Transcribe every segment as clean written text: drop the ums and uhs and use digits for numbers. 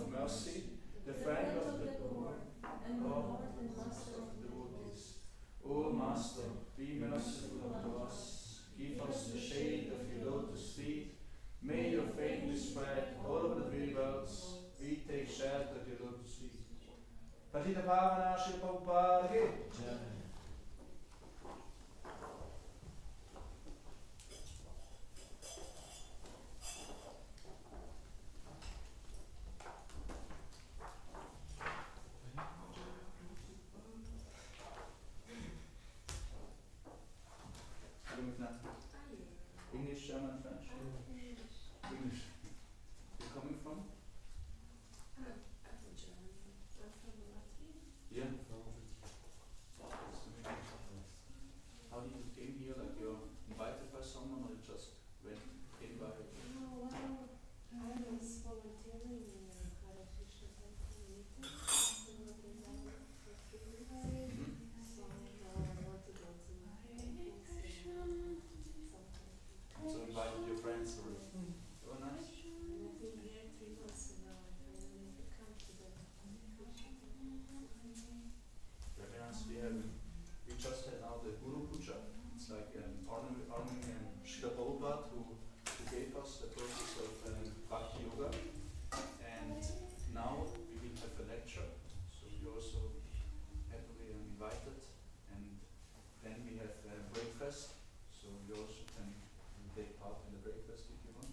of mercy, the friend of the poor, and Lord and Master of devotees. O Master, be merciful unto us. Give us the shade of your lotus feet. May your fame be spread all over the three worlds. We take shelter at your lotus feet. Patita Pavana Shri Prabhupada Ki Jai. English, German, French? English. You're coming from? I'm from Germany. I'm from Latvia. Yeah. How did you came here? Like you're invited by someone or you just came by? No, well, I was volunteering in a Rasikacharya meeting. So I want to go to So invited your friends or? Oh, nice. And I've been here 3 months and now I finally come to the Very nice. We just had now the Guru Puja. It's like honoring Srila Prabhupada who gave us the process of Bhakti Yoga. And now we will have a lecture. So you're also happily invited. And then we have breakfast. So you also can take part in the breakfast if you want.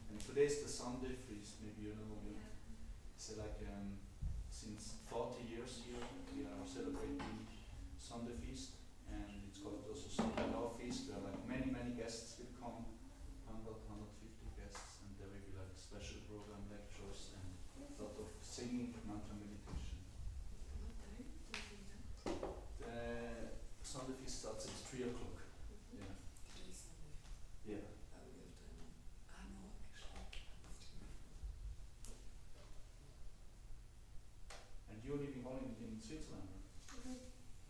And today is the Sunday feast. Maybe you know. It's like since 40 years here we are celebrating Sunday feast, and it's called also Sunday Law Feast, where like many guests will come, 150 guests, and there will be like special program, lectures, and a lot of singing, mantra meditation. The Sunday feast starts at 3 o'clock. Yeah. Yeah. And you're living only in Switzerland?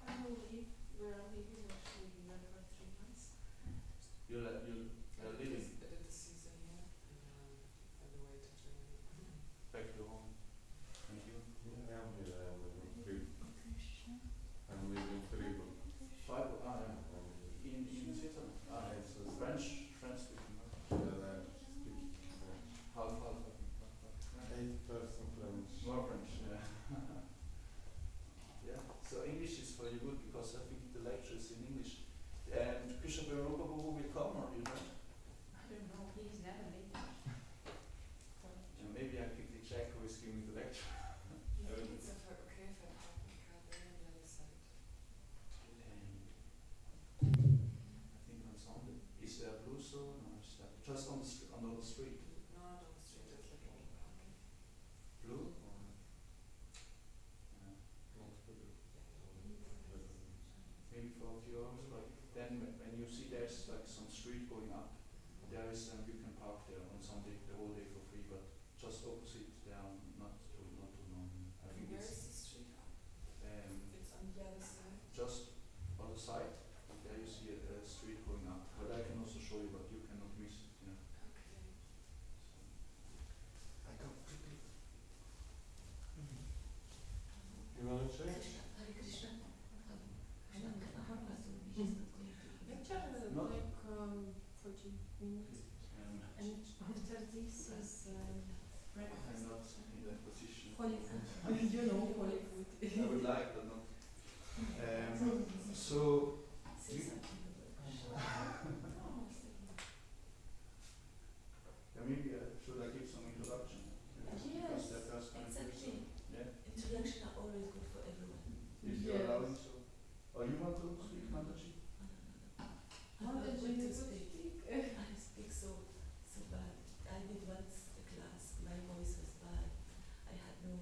I will leave where I'm living actually here for 3 months. You're living at the season here and on the way to Germany. back to home. And you? Yeah, I'm here. I'm living in Fribourg. Fribourg, yeah. In Switzerland? It's French speaking. Yeah, I speak French. Half. 8% French. More French, yeah. Yeah, so English is for you good because I think the lecture is in English. And Krishna Prabhu will come, or you know? I don't know, he's never late. And maybe I quickly check who is giving the lecture. It's okay if I park my car there on the other side. I think on Sunday. Is there a blue zone or is that just on the street? No, not on the street, there's like a little parking. Blue? Or? Maybe for a few hours, but then when you see there's like some street going up, there is you can park there on Sunday the whole day for free, but just opposite there not too long. I think Where it's is the street? It's on the other side. just on the side. There you see a street going up, but I can also show you, but you cannot miss it. You know. Okay. I come quickly. You want to change? Hare Krishna. Lecture No. like 40 minutes. And after this is I'm breakfast. not in that position. Holy food. You know, holy food. I would like, but not. So. Maybe should I give some introduction? Because they're first time exactly. Yeah. Introduction are always good for everyone. If you're allowing so. Oh, you want to speak, Mataji? I How did want you to speak. speak? I speak so bad. I did once a class. My voice was bad. I had no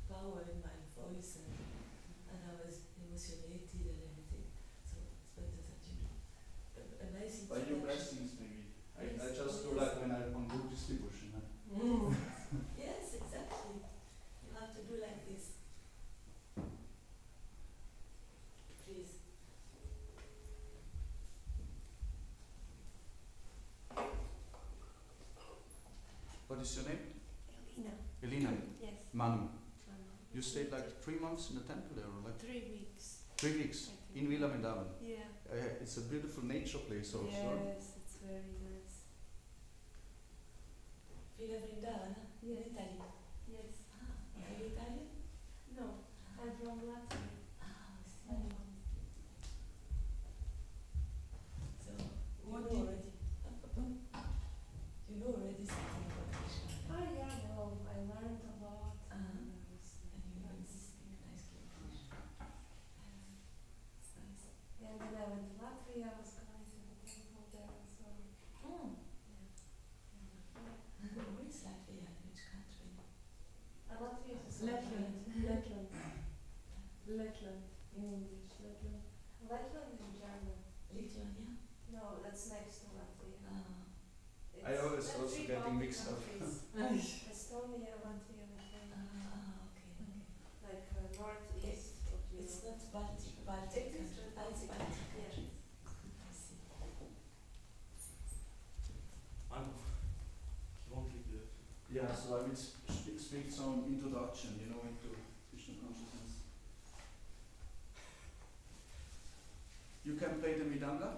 power in my voice, and I was emotionated and everything. So it's better that you do a nice By your introduction. blessings, maybe. I Yes, just do yes. like when I'm on Buddhist devotion. Yes, exactly. You have to do like this. Please. What is your name? Ina. Elina, Yes. Manu. Manu. You stayed like 3 months in the temple there, or like 3 weeks. 3 weeks I in think. Villa Mendavan. Yeah. It's a beautiful nature place also. Yes, it's very nice. Villa Vrindavan, Yes. in Italy. Yes. Are you Italian? No, I'm from Latvia. So, What you know did- already. You know already something about Krishna. Oh yeah, well, I learned a lot. Uh-huh. And I was, And you even speak nicely English. It's nice. yeah, and then I went to Latvia. I was going to the temple there as well. Mm. Yeah. Where is Latvia? Which country? Latvia is Letland. Letland. Letland in English. Letland. Letland in German. Lithuania? No, that's next to Latvia. I always That's also three getting Baltic mixed up. countries. Estonia, Latvia, Lithuania. Okay, okay. Like northeast of It's Europe. not Baltic It is country. the It's Baltic. Baltic Yeah. country. I see. Manu, you won't leave the Yeah, so I will speak some introduction, into Krishna consciousness. You can play the Midanga?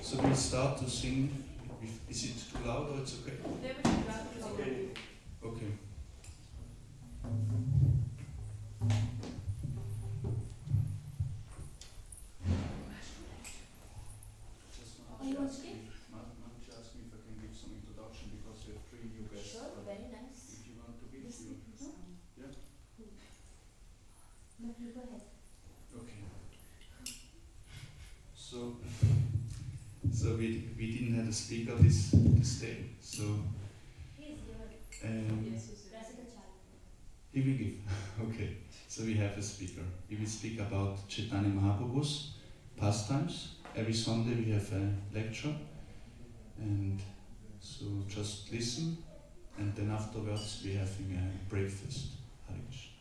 So we'll start to sing. Is it too loud or it's okay? Okay. Okay. Manju asked me if I can give some introduction because we have 3 new guests. Sure, but very nice. If you want to give, you. Yeah. No, you go ahead. Okay. So we didn't have a speaker this day. So He's your Rasikacharya. he will give. Okay. So we have a speaker. He will speak about Chaitanya Mahaprabhu's pastimes. Every Sunday we have a lecture, and so just listen, and then afterwards we're having a breakfast. Hare Krishna.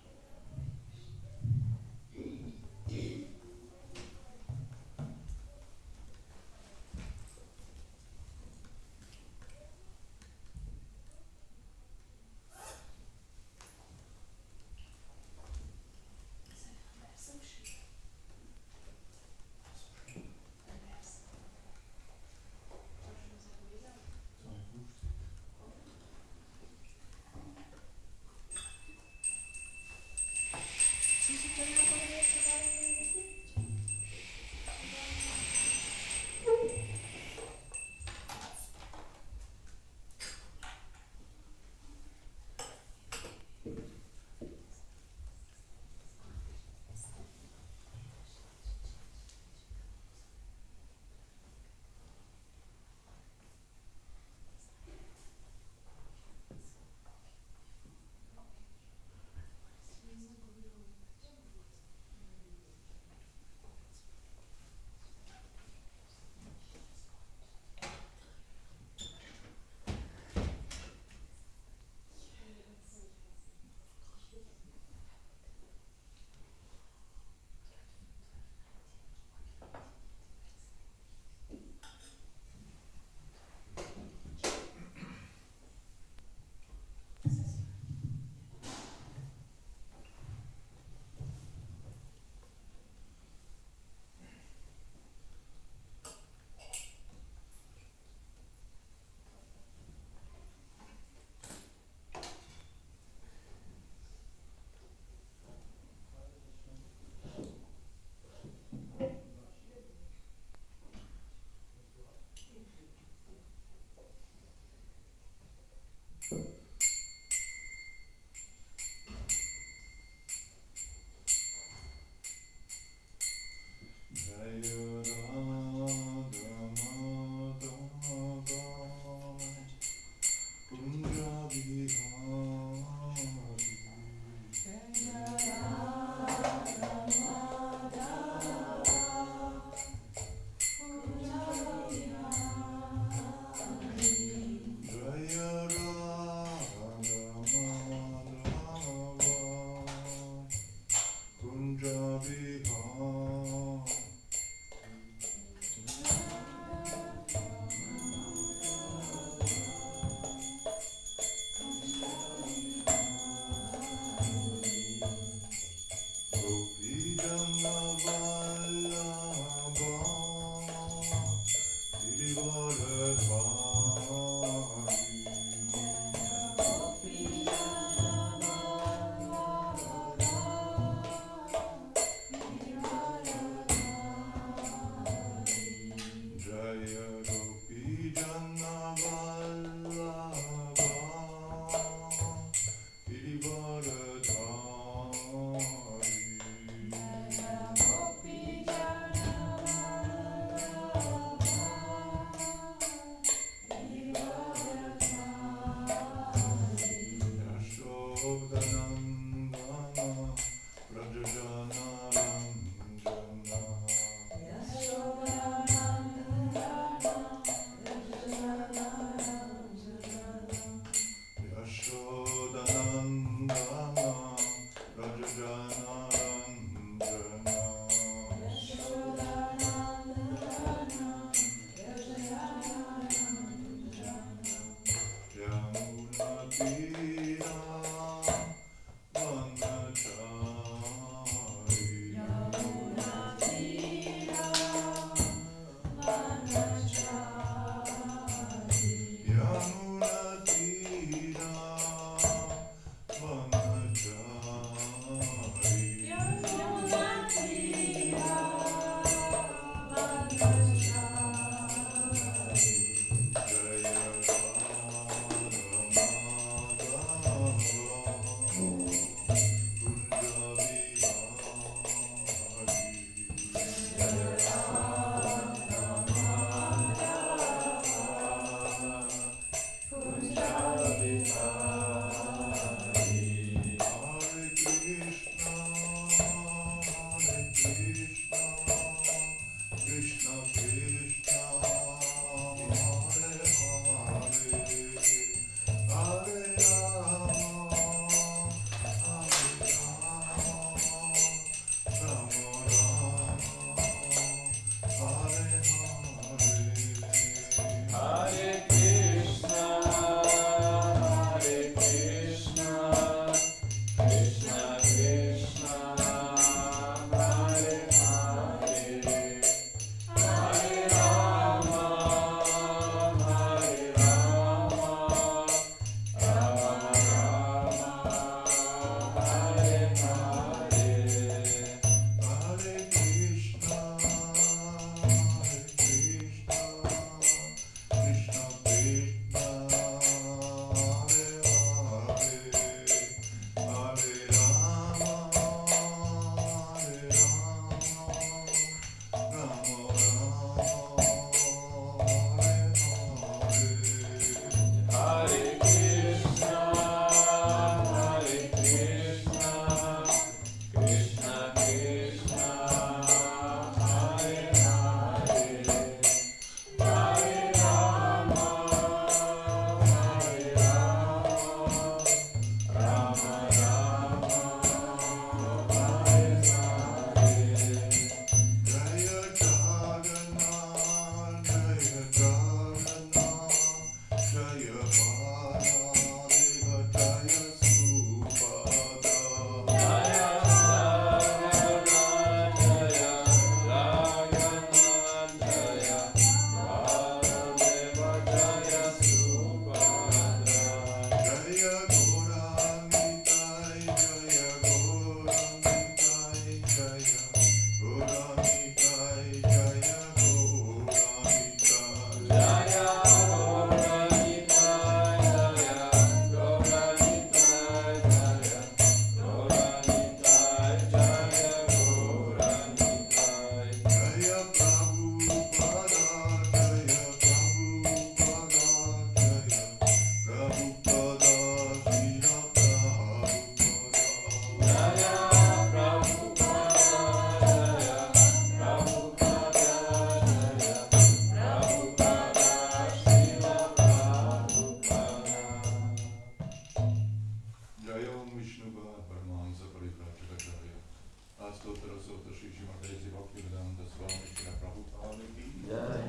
Astotra Sota Shri Srimati Bhaktivedanta Swami Shri Prabhupada ki Jai.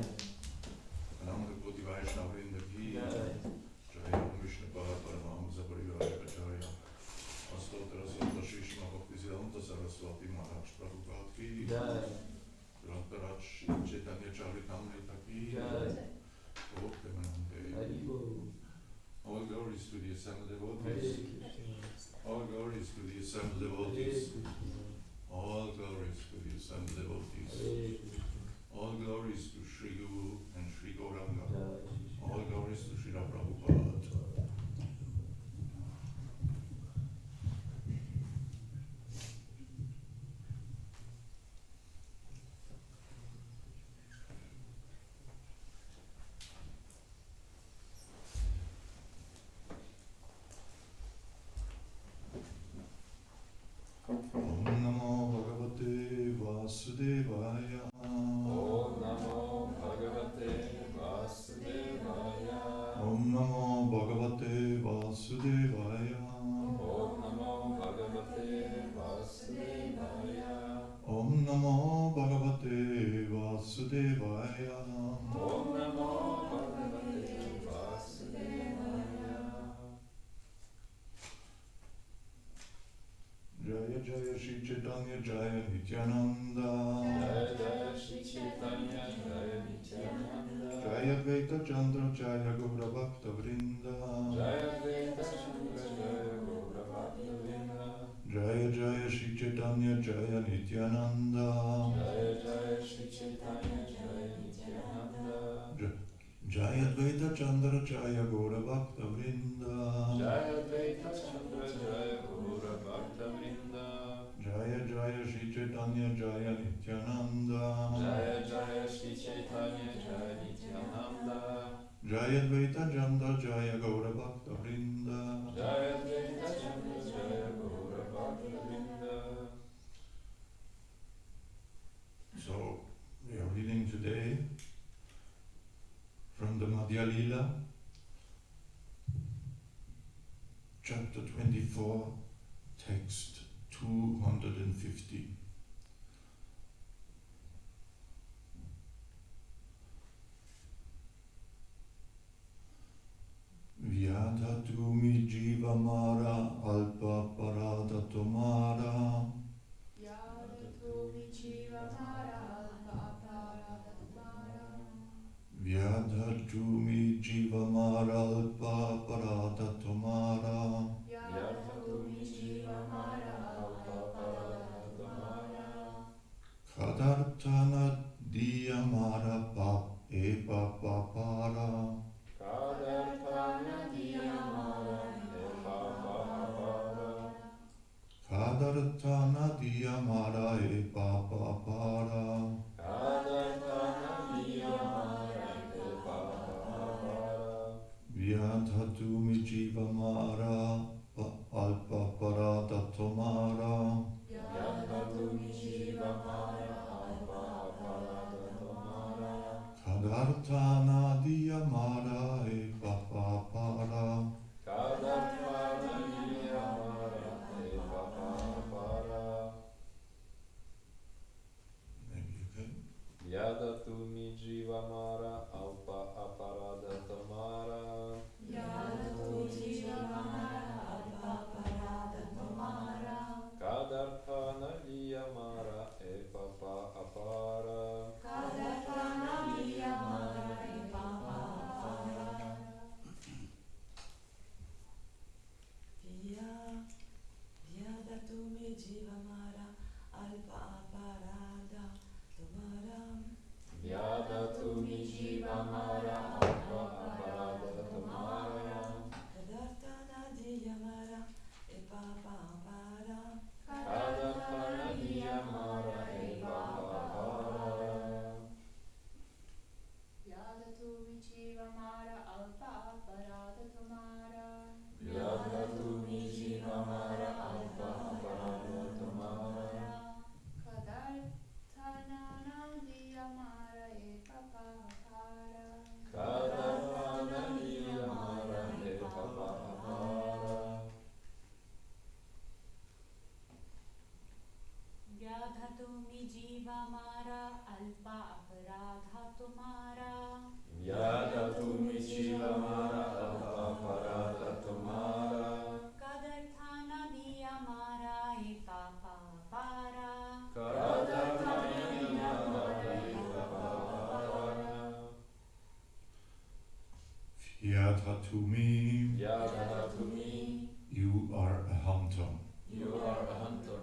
Ananda Koti Vaishnava Vrinda ki Jai. Jai Vishnu Pada Paramahamsa Parivarajacharya Astotra Sota Shri Srimati Bhaktivedanta Saraswati Maharaj Prabhupada ki Jai. Grantaraj Chaitanya Charitamrita ki Jai. Bhaktivedanta. Haribo. All glories to the assembled Hare devotees. Krishna. All glories to the assembled Hare devotees. Krishna. All glories to the assembled devotees. Hare Krishna. All glories to Sri Guru and Sri Gauranga. Jai Krishna. All glories to Srila Prabhupada. Om Namo Bhagavate Vasudevaya. Om Namo Bhagavate Vasudevaya. Om Namo Bhagavate Vasudevaya. Om Namo Bhagavate Vasudevaya. Om Namo Bhagavate Vasudevaya. Om Namo Bhagavate Vasudevaya. Jaya Jaya Shri Chaitanya Jaya Nityananda. Jai Jai Shri Chaitanya Jai Nityananda. Jaya Advaita Chandra Jaya Gaura Bhakta Vrinda. Jai Advaita Chandra Jaya Gaura Bhakta Vrinda. Jaya Jaya Shri Chaitanya Jaya Nityananda. Jai Jai Shri Chaitanya Jai Nityananda. Jaya Advaita Chandra Jaya Gaura Bhakta Vrinda. Jai Advaita Chandra Jaya Gaura Bhakta Vrinda. Jaya Jaya Shri Chaitanya Jaya Nityananda. Jaya Jaya Shri Chaitanya Jaya Nityananda. Jaya Advaita Chandra Jaya Gaura Bhakta Vrinda. Jaya Advaita Chandra Jaya Gaura Bhakta Vrinda. So, we are reading today from the Madhya Lila, chapter 24, text 250. Vyadhatumi jivamara alpa parada tomara. Vyadhatumi jivamara alpa parada tomara. Vyadhatumi jivamara alpa parada tomara. Kadartana diyamara pap eva papara. Kadartana diyamara eva papara. Kadartana diyamara eva papara. Kadartana diyamara eva papara. Vyadhatumi jivamara alpa parada tomara. Vyadhatumi jivamara alpa parada tomara. Kadartana diyamara eva papara. Kadartana diyamara eva papara. Maybe you can. Vyadhatumi jivamara alpa aparada tomara. Vyadhatumi jivamara alpa parada tomara. Kadartana diyamara eva apara. Kadartana diyamara eva papara. Vyadhatumi jivamara alpa parada tomara. Vyadhatumi jivamara alpa aparada tomara. Kadartana diyamara eva papara. Kadartana diyamara eva apara. Vyadhatumi jivamara alpa aparada tomara. Vyadhatumi jivamara alpa aparada tomara. Kadartana diyamara eva papara. अपराधा तुम्ही जीवा मारा अल्पा अपराधा तुम्हारा Yada tumi jiva mara alpa parada tumara. कदर्थाना दिया मारा हे पापा पारा Kadartanya mara eva papara. Yada tumi, Yada tumi, you are a hunter. you are a hunter.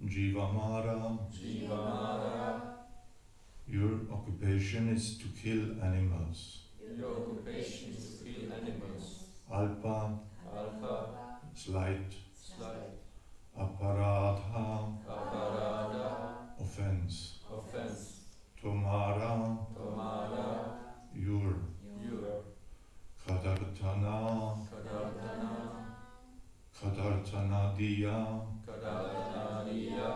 Jivamara, Jiva mara, your occupation is to kill animals. your occupation is to kill animals. Alpa, Alpha, slight. slight. Aparadha, Aparada, offense. offense. Tomara, Tomara, your. your. Kadartana, Kadartana, Kadartanadiya, Kadartaniya,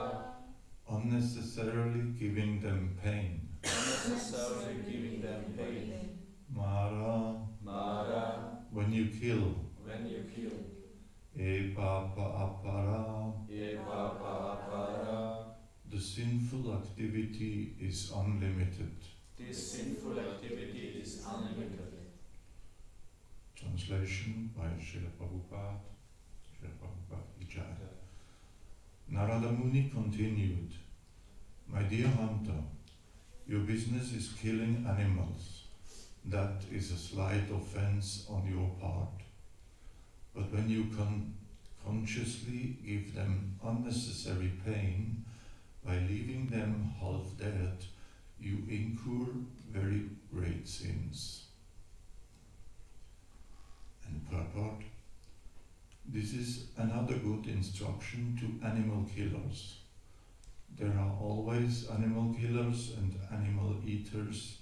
unnecessarily giving them pain. unnecessarily giving them pain. Mara, Mara, when you kill. when you kill. E papa apara, Ye papa apara, the sinful activity is unlimited. this sinful activity is unlimited. Translation by Srila Prabhupada. Srila Prabhupada Vijaya. Narada Muni continued, my dear hunter, your business is killing animals. That is a slight offense on your part. But when you consciously give them unnecessary pain by leaving them half dead, you incur very great sins. And purport, this is another good instruction to animal killers. There are always animal killers and animal eaters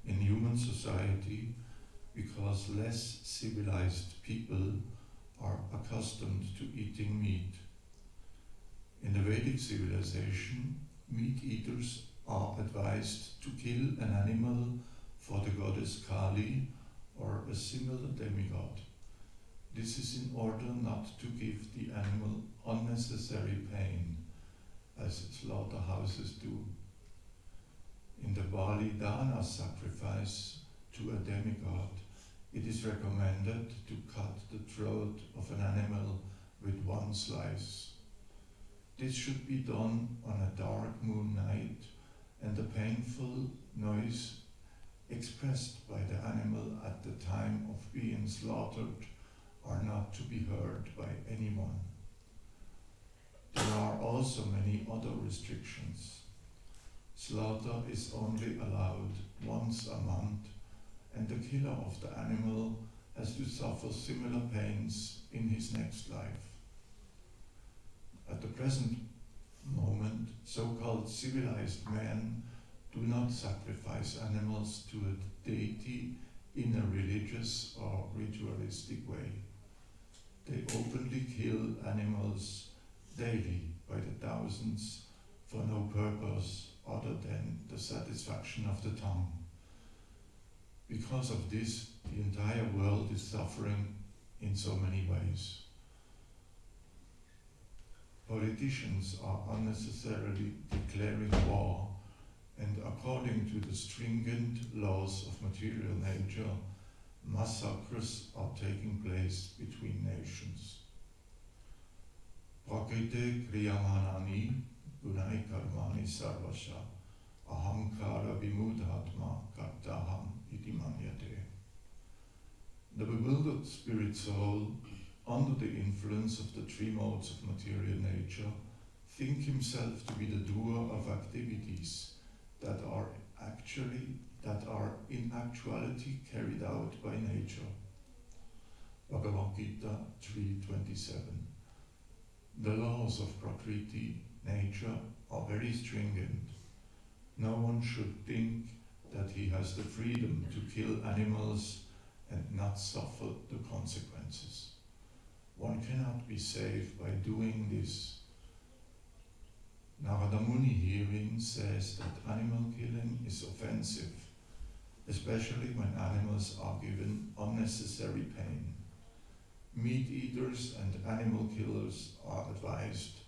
in human society because less civilized people are accustomed to eating meat. In the Vedic civilization, meat eaters are advised to kill an animal for the goddess Kali or a similar demigod. This is in order not to give the animal unnecessary pain, as slaughterhouses do. In the Bali Dana sacrifice to a demigod, it is recommended to cut the throat of an animal with one slice. This should be done on a dark moon night, and the painful noise expressed by the animal at the time of being slaughtered are not to be heard by anyone. There are also many other restrictions. Slaughter is only allowed once a month, and the killer of the animal has to suffer similar pains in his next life. At the present moment, so-called civilized men do not sacrifice animals to a deity in a religious or ritualistic way. They openly kill animals daily by the thousands for no purpose other than the satisfaction of the tongue. Because of this, the entire world is suffering in so many ways. Politicians are unnecessarily declaring war, and according to the stringent laws of material nature, massacres are taking place between nations. Prakrite kriyamanani gunai karmani sarvasha ahamkara vimudhatma kartaham iti manyate. The bewildered spirit soul, under the influence of the three modes of material nature, think himself to be the doer of activities that are in actuality carried out by nature. Bhagavad Gita 3:27. The laws of Prakriti, nature, are very stringent. No one should think that he has the freedom to kill animals and not suffer the consequences. One cannot be safe by doing this. Narada Muni herein says that animal killing is offensive, especially when animals are given unnecessary pain. Meat eaters and animal killers are advised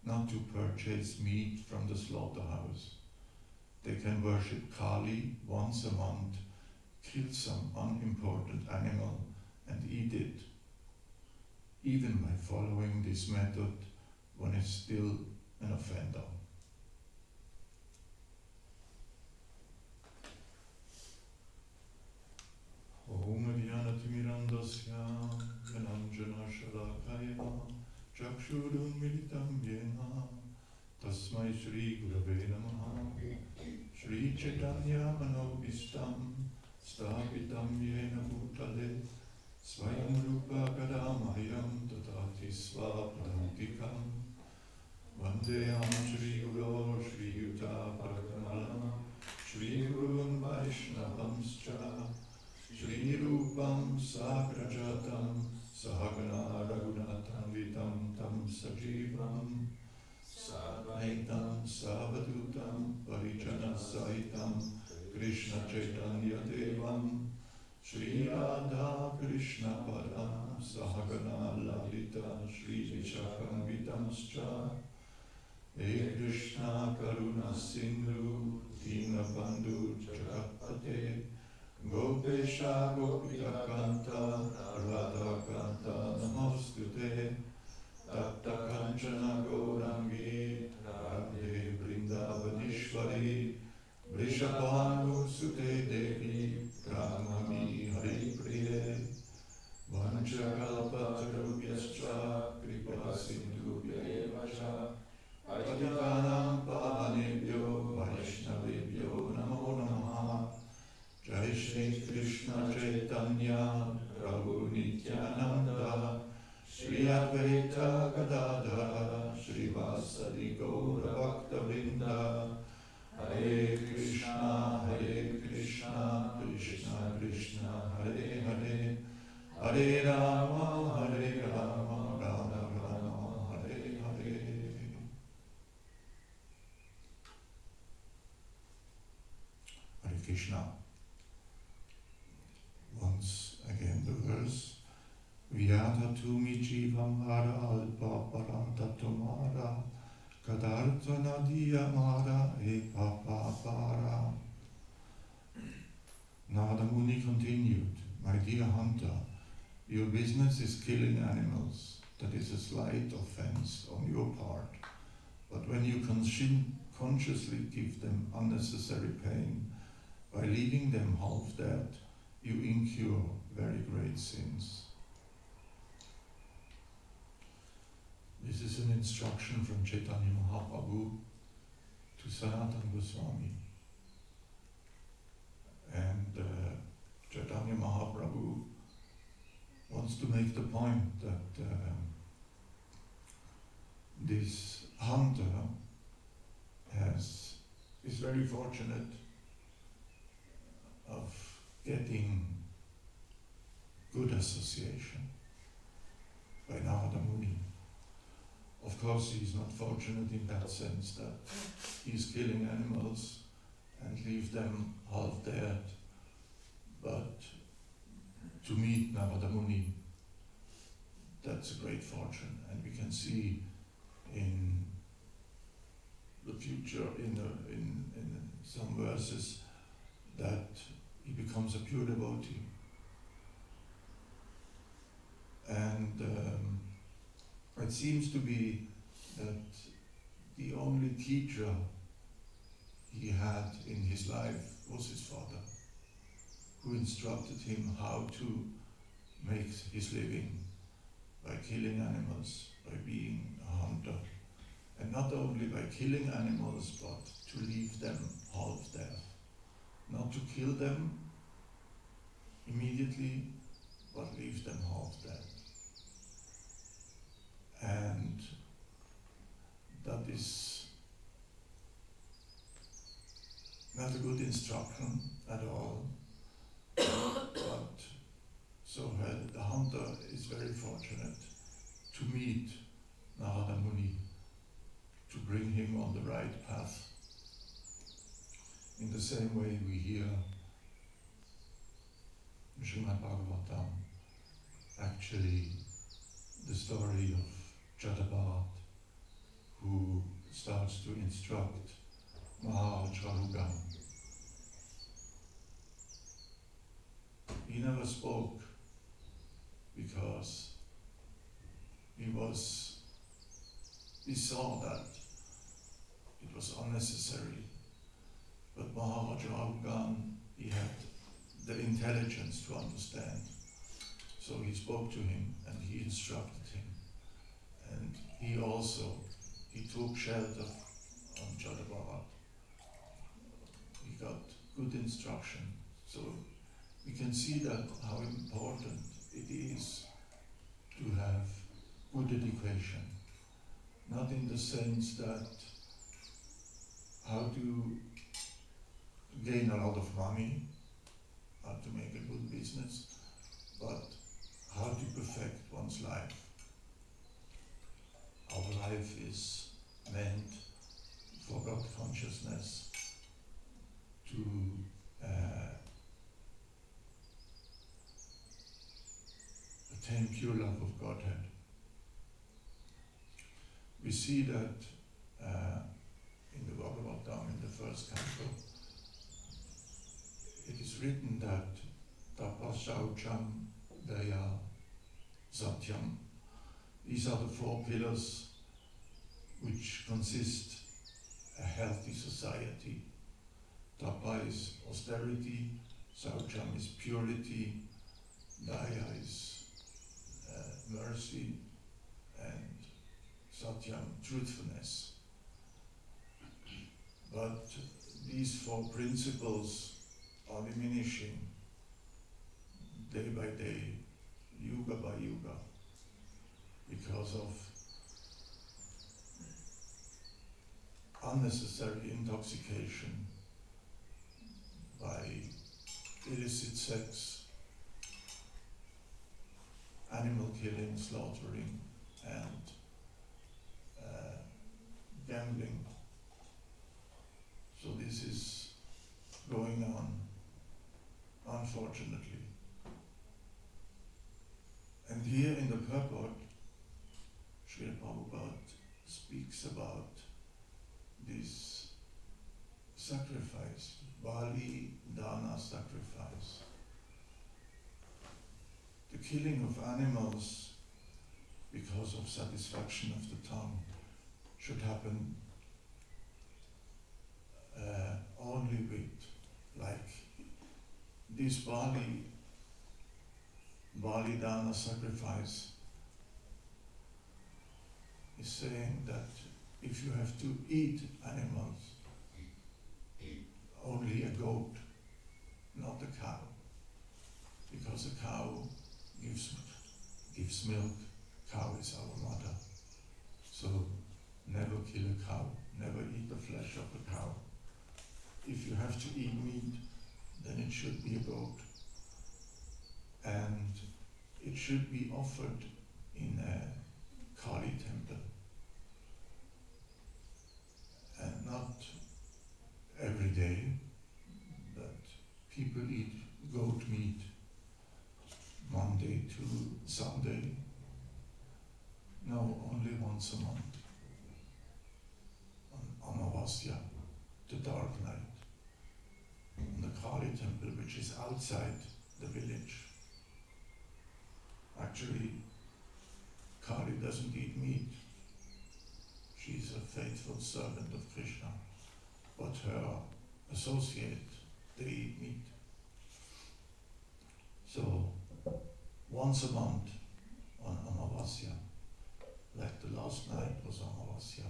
not to purchase meat from the slaughterhouse. They can worship Kali once a month, kill some unimportant animal and eat it. Even by following this method, one is still an offender. Om Vyanatimirandasya Yananjana Shalakaya Chakshurun Militam Yena Tasmai Shri Gurave Namaha Shri Chaitanya Manobhistam Sthapitam Yena Bhutale Swayam Rupa Kadamayam Tatati Svapadantikam Vandeham Shri Guru Shri Yuta Parakamalam Shri Gurun Vaishnavamscha Shri Rupam Sagrajatam Sahagana Raghunatham Vitam Tam Sajivam Sadvaitam Savadutam Parijana Saitam Krishna Chaitanya Devam Shri Radha Krishna Padam Sahagana Lalita Shri Vishakam Vitamscha He Krishna Karuna Sindhu Dinabandhu Jagapate Gopesha Gopika Kanta Radha Kanta Namostute Tapta Kanchana Gaurangi Radhe Vrindavanishvari Vrishabhanu Sute Devi Brahmami Hari Priye Vanchakalpatarubhyascha Kripa Sindhubhya Evacha Patitanam Pavanebhyo Vaishnavebhyo Namo Namaha Jai Shri Krishna Chaitanya Prabhu Nityananda Shri Advaita Gadadhara Shri Vasadi Gaura Bhakta Vrinda Hare Krishna Krishna Krishna Hare Hare Hare Rama Rama Rama Hare Hare. Hare Krishna. Once again the verse Vyata tumi jivamara alpa paranta tumara kadarta nadia mara e papa para. Narada Muni continued, my dear hunter, your business is killing animals. That is a slight offense on your part. But when you consciously give them unnecessary pain by leaving them half dead, you incur very great sins. This is an instruction from Chaitanya Mahaprabhu to Sanatana Goswami. And Chaitanya Mahaprabhu wants to make the point that this hunter is very fortunate of getting good association by Narada Muni. Of course, he is not fortunate in that sense that he is killing animals and leave them half dead, but to meet Narada Muni, that's a great fortune, and we can see in the future, in some verses, that he becomes a pure devotee. And it seems to be that the only teacher he had in his life was his father, who instructed him how to make his living by killing animals, by being a hunter. And not only by killing animals, but to leave them half dead. Not to kill them immediately, but leave them half dead. And that is not a good instruction at all. But so the hunter is very fortunate to meet Narada Muni, to bring him on the right path. In the same way we hear in Srimad Bhagavatam, actually the story of Jadabhat, who starts to instruct Maharaj Rahugan. He never spoke because he saw that it was unnecessary. But Maharaj Rahugan, he had the intelligence to understand. So he spoke to him and he instructed him. And he took shelter on Jadavarat. He got good instruction. So we can see that how important it is to have good education. Not in the sense that how to gain a lot of money, how to make a good business, but how to perfect one's life. Our life is meant for God consciousness, to attain pure love of Godhead. We see that in the Bhagavatam, in the first canto, it is written that Tapasaucham Daya Satyam. These are the four pillars which consist a healthy society. Tapa is austerity, Saucham is purity, Daya is mercy, and Satyam, truthfulness. But these four principles are diminishing day by day, yuga by yuga, because of unnecessary intoxication by illicit sex, animal killing, slaughtering, and gambling. So this is going on, unfortunately. And here in the purport, Srila Prabhupada speaks about this sacrifice, Bali Dana sacrifice. The killing of animals because of satisfaction of the tongue should happen only with, like this Bali Dana sacrifice is saying that if you have to eat animals, only a goat, not a cow, because a cow gives milk. Cow is our mother. So never kill a cow, never eat the flesh of a cow. If you have to eat meat, then it should be a goat. And it should be offered in a Kali temple. And not every day that people eat goat meat Monday to Sunday. No, only once a month. On Amavasya, the dark night. On the Kali temple, which is outside the village. Actually, Kali doesn't eat meat. She's a faithful servant of Krishna. But her associate, they eat meat. So, once a month on Amavasya, like the last night was Amavasya,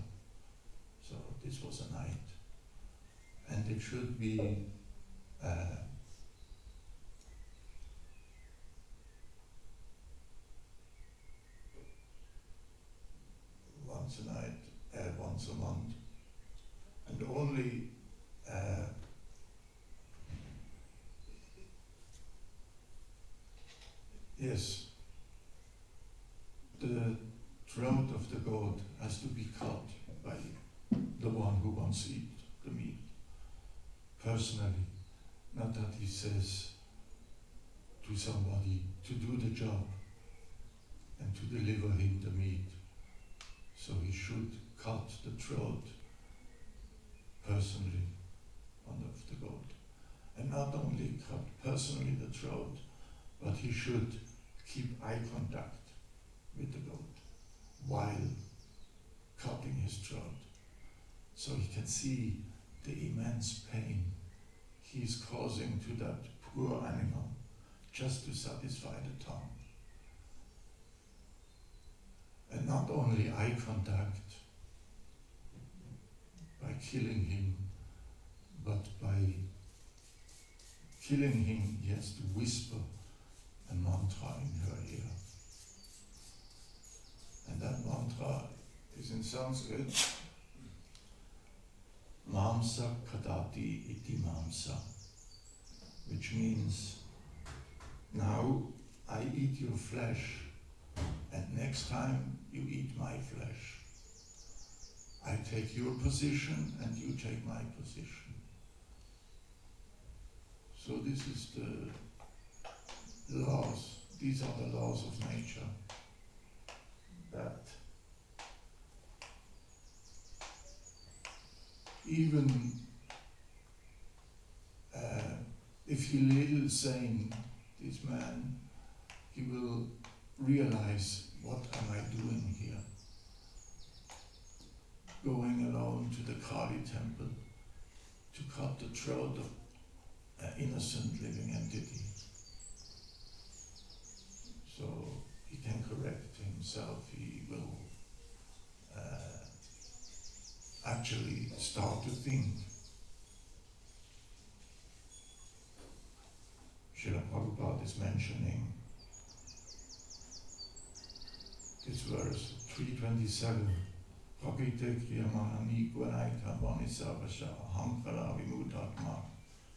so this was a night. And it should be once a night, once a month, and only yes, the throat of the goat has to be cut by the one who wants to eat the meat, personally, not that he says to somebody to do the job and to deliver him the meat. So he should cut the throat personally of the goat. And not only cut personally the throat, but he should keep eye contact with the goat while cutting his throat, so he can see the immense pain he is causing to that poor animal just to satisfy the tongue. And not only eye contact by killing him, but by killing him he has to whisper a mantra in her ear. And that mantra is in Sanskrit, Mamsa Kadati Iti Mamsa, which means, now I eat your flesh, and next time you eat my flesh. I take your position and you take my position. So this is the laws, these are the laws of nature, that even if he little sane, this man, he will realize, what am I doing here? Going alone to the Kali temple to cut the throat of an innocent living entity. So he can correct himself, he will actually start to think. Srila Prabhupada is mentioning this verse 327. Prakite kriyamanani guanaita vanisavasha hamkara vimutatma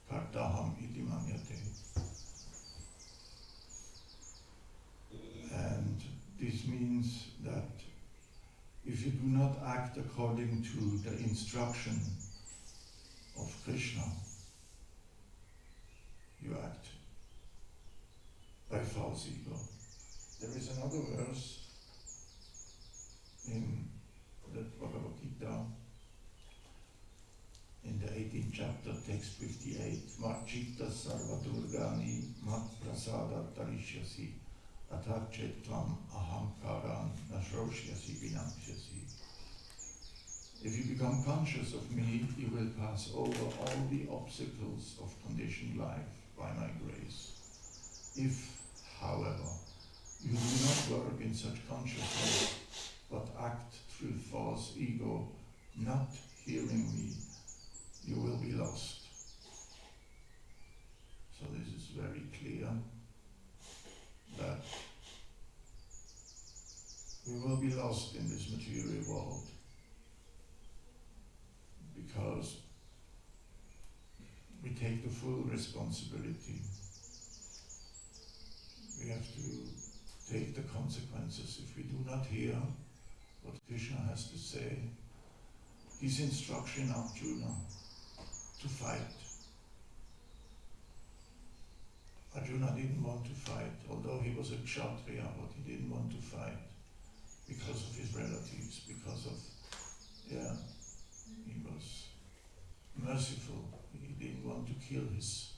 kartaham iti manyate. And this means that if you do not act according to the instruction of Krishna, you act by false ego. There is another verse in the Bhagavad Gita, in the 18th chapter, text 58, Mat citta sarva durgani mat prasada tarishyasi atachetvam ahamkaran nashroshyasi vinamshyasi. If you become conscious of me, you will pass over all the obstacles of conditioned life by my grace. If, however, you do not work in such consciousness, but act through false ego, not hearing me, you will be lost. So this is very clear, that we will be lost in this material world, because we take the full responsibility. We have to take the consequences if we do not hear what Krishna has to say. His instruction Arjuna to fight. Arjuna didn't want to fight, although he was a Kshatriya, but he didn't want to fight because of his relatives, because of, he was merciful. He didn't want to kill his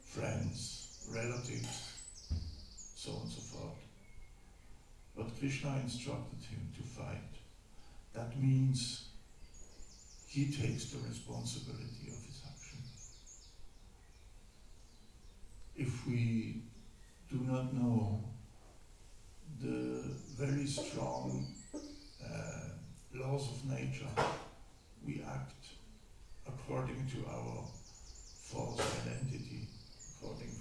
friends, relatives, so on and so forth. But Krishna instructed him to fight. That means he takes the responsibility of his action. If we do not know the very strong laws of nature, we act according to our false identity, according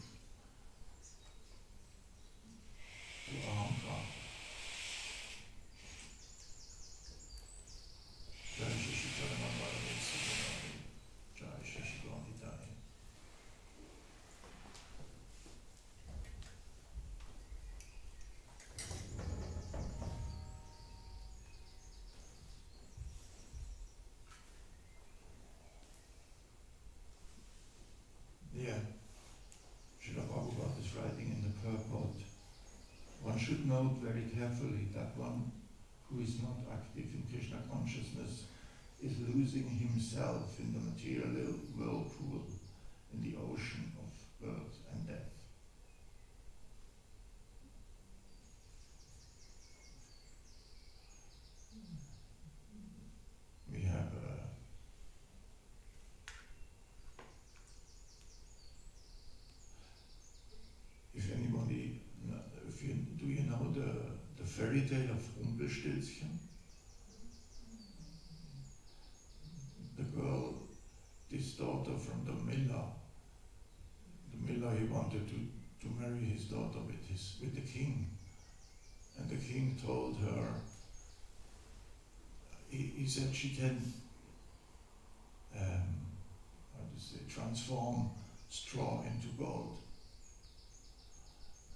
to ahamkara. Jai Shri Shri Charanamaya Sivaya, Jai Shri Shri Gandhidaya. Srila Prabhupada is writing in the purport, one should note very carefully that one who is not active in Krishna consciousness is losing himself in the material whirlpool, in the ocean of birth and death. We have if anybody, do you know the fairy tale of Rumpelstilzchen? The girl, this daughter from the miller, he wanted to marry his daughter with the king, and the king told her, he said she can transform straw into gold.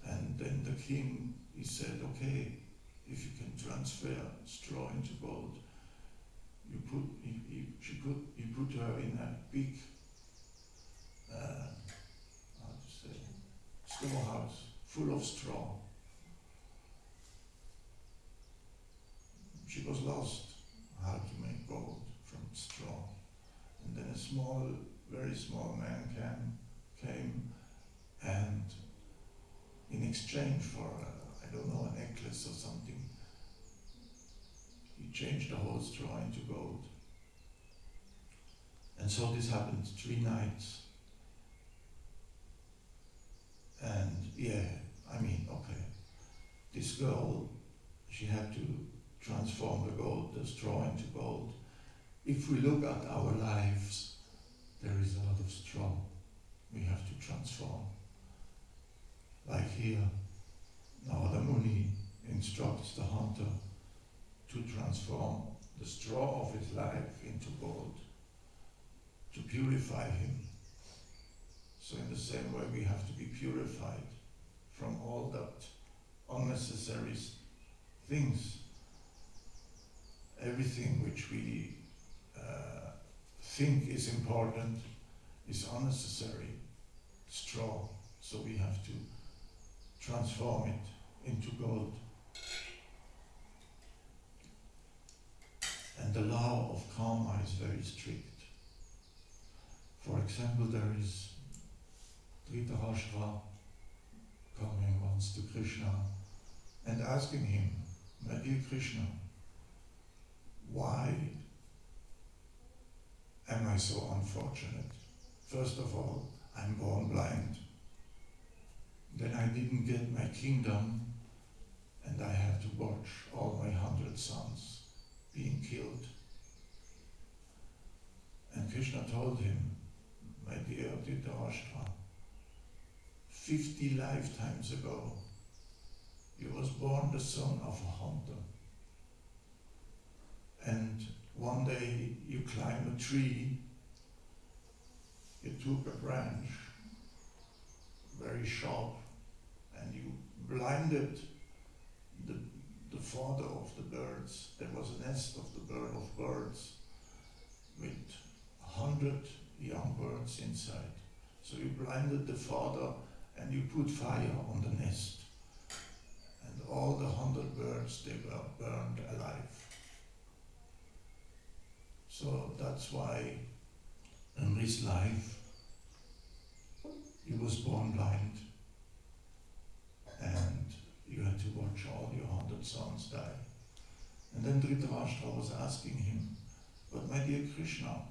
And then the king, he said, okay, if you can transfer straw into gold, he put her in a big storehouse full of straw. She was lost how to make gold from straw. And then a very small man came and in exchange for, a necklace or something, he changed the whole straw into gold. And so this happened 3 nights. And this girl, she had to transform the straw into gold. If we look at our lives, there is a lot of straw we have to transform. Like here, Narada Muni instructs the hunter to transform the straw of his life into gold, to purify him. So in the same way we have to be purified from all that unnecessary things. Everything which we think is important is unnecessary, straw. So we have to transform it into gold. And the law of karma is very strict. For example, there is Dhritarashtra coming once to Krishna and asking him, "My dear Krishna, why am I so unfortunate? First of all, I'm born blind. Then I didn't get my kingdom and I have to watch all my 100 sons being killed." And Krishna told him, "My dear Dhritarashtra, 50 lifetimes ago, you was born the son of a hunter. And one day you climbed a tree, you took a branch, very sharp, and you blinded the father of the birds. There was a nest of birds with 100 young birds inside. So you blinded the father and you put fire on the nest. And all the 100 birds, they were burned alive. So that's why in this life you was born blind and you had to watch all your 100 sons die." And then Dhritarashtra was asking him, "But my dear Krishna,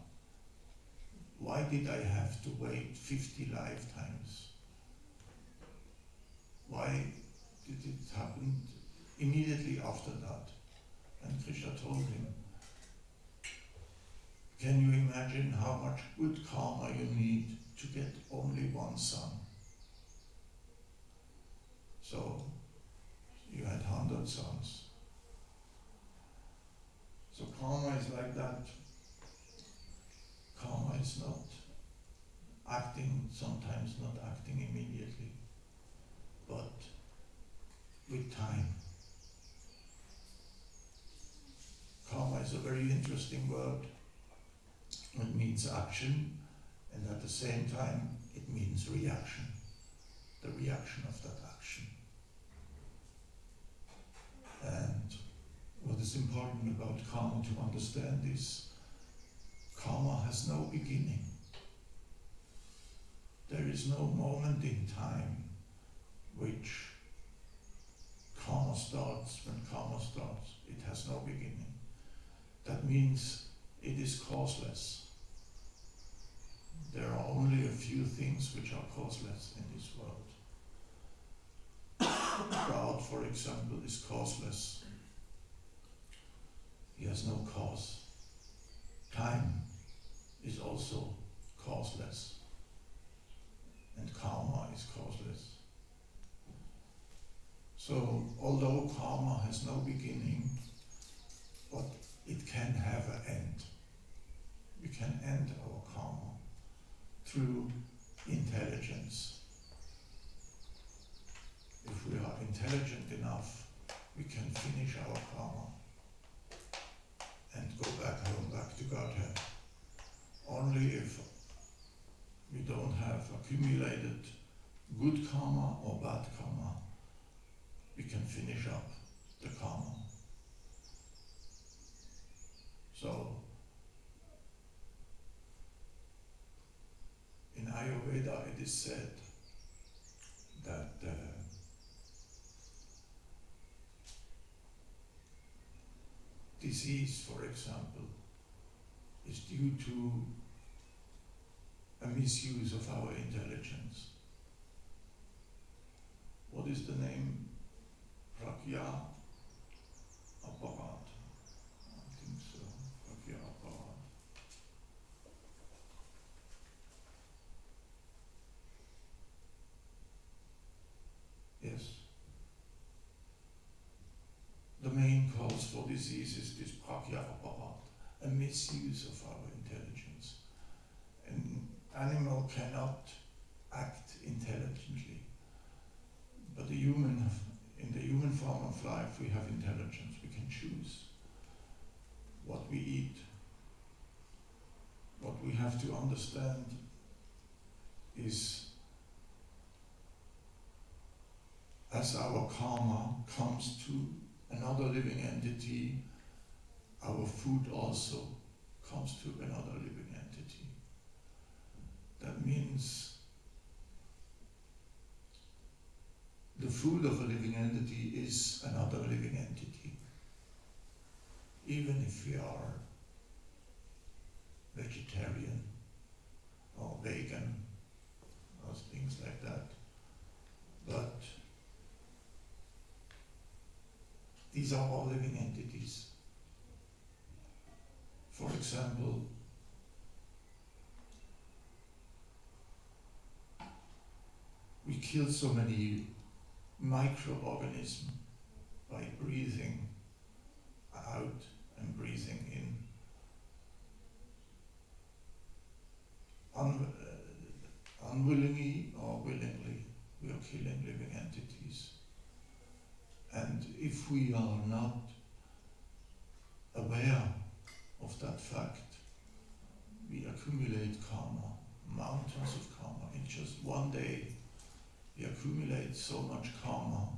why did I have to wait 50 lifetimes? Why did it happen immediately after that?" And Krishna told him, "Can you imagine how much good karma you need to get only one son? So you had 100 sons. So karma is like that. Karma is not acting, sometimes not acting immediately, but with time. Karma is a very interesting word. It means action, and at the same time it means reaction, the reaction of that action. And what is important about karma to understand is karma has no beginning. There is no moment in time which karma starts when karma starts. It has no beginning. That means it is causeless. There are only a few things which are causeless in this world. God, for example, is causeless. He has no cause. Time is also causeless. And karma is causeless. So, although karma has no beginning, but it can have an end. We can end our karma through intelligence. If we are intelligent enough, we can finish our karma and go back home, back to Godhead. Only if we don't have accumulated good karma or bad karma, we can finish up the karma. So, in Ayurveda it is said that disease, for example, is due to a misuse of our intelligence. What is the name? Pragya Apparat. I think so. Pragya Apparat. Yes. The main cause for disease is this Pragya Apparat, a misuse of our intelligence. An animal cannot act intelligently, but in the human form of life we have intelligence. We can choose what we eat. What we have to understand is as our karma comes to another living entity, our food also comes to another living entity. That means the food of a living entity is another living entity. Even if we are vegetarian or vegan or things like that. But these are all living entities. For example, we kill so many microorganisms by breathing out and breathing in. Unwillingly or willingly, we are killing living entities. And if we are not aware of that fact, we accumulate karma, mountains of karma. In just one day, we accumulate so much karma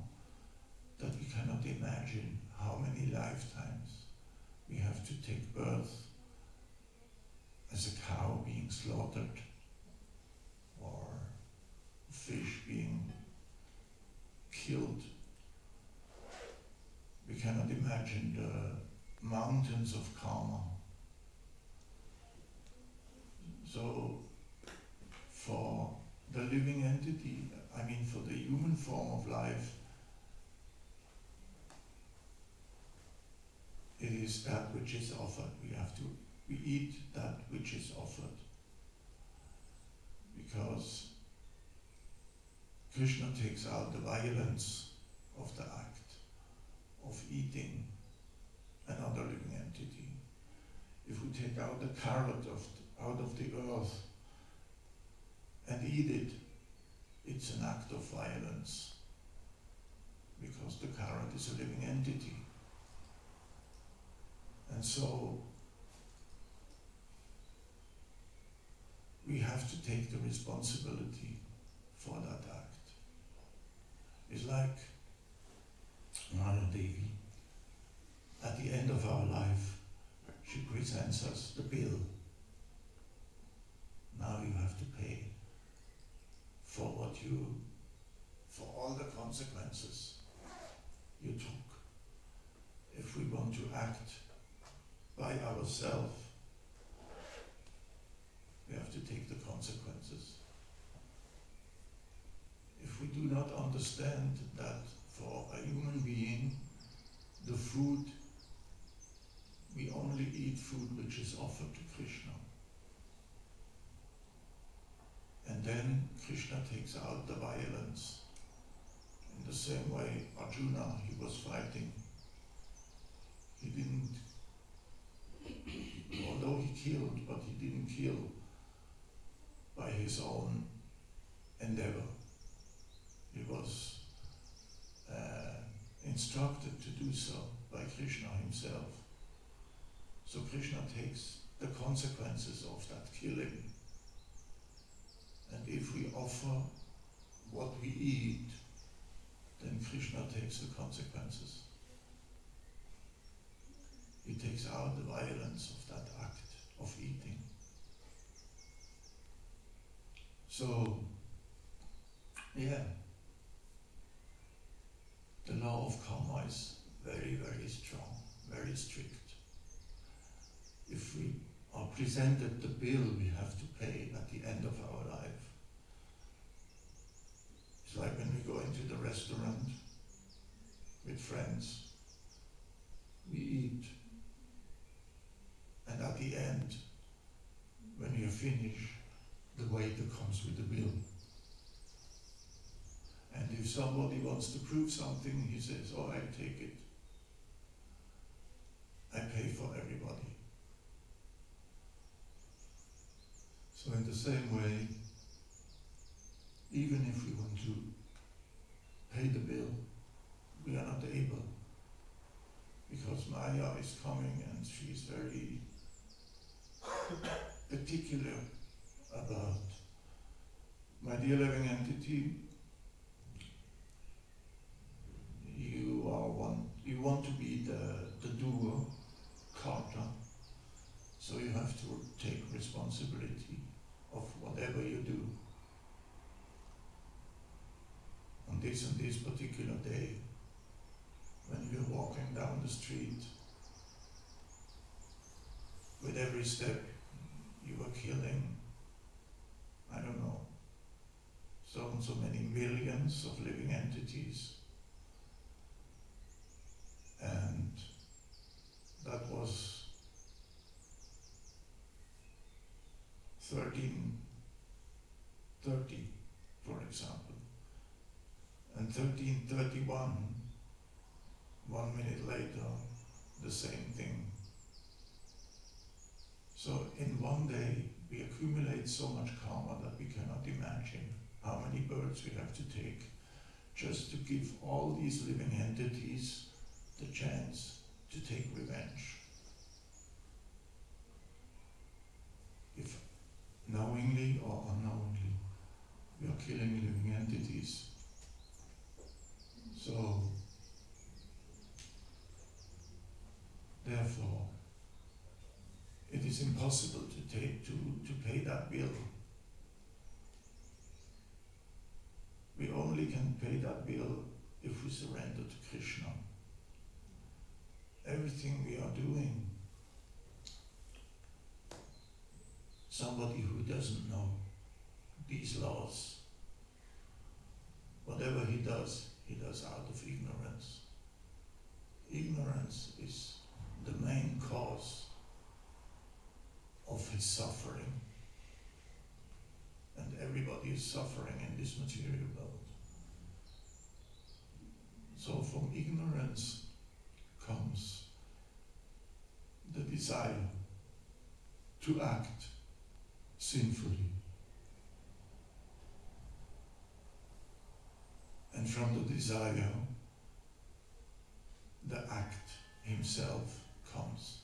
that we cannot imagine how many lifetimes we have to take birth as a cow being slaughtered or fish being killed. We cannot imagine the mountains of karma. So for the living entity, for the human form of life, it is that which is offered. We eat that which is offered. Because Krishna takes out the violence of the act of eating another living entity. If we take out the carrot out of the earth and eat it, it's an act of violence, because the carrot is a living entity. And so we have to take the responsibility for that act. It's like Mother Devi. at the end of our life, she presents us the bill. Now you have to pay for all the consequences you took. If we want to act by ourselves, we have to take the consequences. If we do not understand that for a human being, the food, we only eat food which is offered to Krishna. And then Krishna takes out the violence. In the same way Arjuna, he was fighting. He didn't, although he killed, but he didn't kill by his own endeavor. He was instructed to do so by Krishna himself. So Krishna takes the consequences of that killing. And if we offer what we eat, then Krishna takes the consequences. He takes out the violence of that act of eating. So, yeah, the law of karma is very, very strong, very strict. If we are presented the bill we have to pay at the end of our life, it's like when we go into the restaurant with friends, we eat, and at the end, when you finish, the waiter comes with the bill. And if somebody wants to prove something, he says, oh, I take it. I pay for everybody. So in the same way, even if we want to pay the bill, we are not able. Because Maya is coming and she is very particular about, my dear living entity, you want to be the doer, karta, so you have to take responsibility of whatever you do. On this and this particular day, when you're walking down the street, with every step you are killing, I don't know, so and so many millions of living entities. And that was 1330, for example. And 1331, 1 minute later, the same thing. So in one day, we accumulate so much karma that we cannot imagine how many births we have to take just to give all these living entities the chance to take revenge. If knowingly or unknowingly, we are killing living entities. So, therefore, it is impossible to pay that bill. We only can pay that bill if we surrender to Krishna. Everything we are doing, somebody who doesn't know these laws, whatever he does out of ignorance. Ignorance is the main cause of his suffering. And everybody is suffering in this material world. So from ignorance comes the desire to act sinfully. And from the desire, the act himself comes.